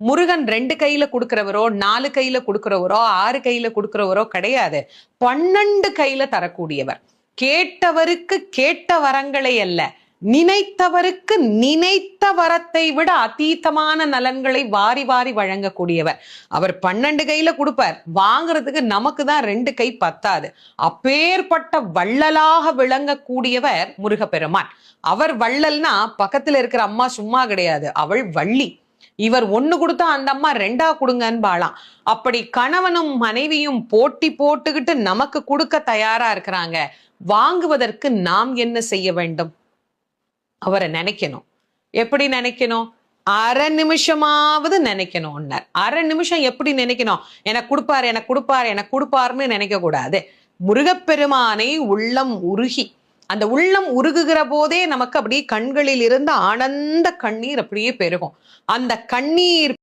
முருகன் 2 கையில கொடுக்கிறவரோ 4 கையில கொடுக்கிறவரோ 6 கையில கொடுக்கிறவரோ கிடையாது. 12 கையில தரக்கூடியவர். கேட்டவருக்கு கேட்ட வரங்களை அல்ல, நினைத்தவருக்கு நினைத்த வரத்தை விட அதீதமான நலன்களை வாரி வாரி வழங்கக்கூடியவர். அவர் 12 கையில கொடுப்பார், வாங்குறதுக்கு நமக்கு தான் 2 கை பத்தாது. அப்பேற்பட்ட வள்ளலாக விளங்கக்கூடியவர் முருகப்பெருமான். அவர் வள்ளல்னா பக்கத்துல இருக்கிற அம்மா சும்மா கிடையாது, அவள் வள்ளி. இவர் 1 கொடுத்தா அந்த அம்மா 2 கொடுங்கன்னு பாலாம். அப்படி கணவனும் மனைவியும் போட்டி போட்டுக்கிட்டு நமக்கு கொடுக்க தயாரா இருக்கிறாங்க. வாங்குவதற்கு நாம் என்ன செய்ய வேண்டும்? அவரை நினைக்கணும். எப்படி நினைக்கணும்? அரை நிமிஷமாவது நினைக்கணும். அரை நிமிஷம் எப்படி நினைக்கணும்? எனக்கு கொடுப்பாரு எனக்கு கொடுப்பாரு எனக்கு கொடுப்பாருன்னு நினைக்க கூடாது. முருகப்பெருமானை உள்ளம் உருகி, அந்த உள்ளம் உருகுகிற போதே நமக்கு அப்படியே கண்களில் இருந்து ஆனந்த கண்ணீர் அப்படியே பெருகும். அந்த கண்ணீர்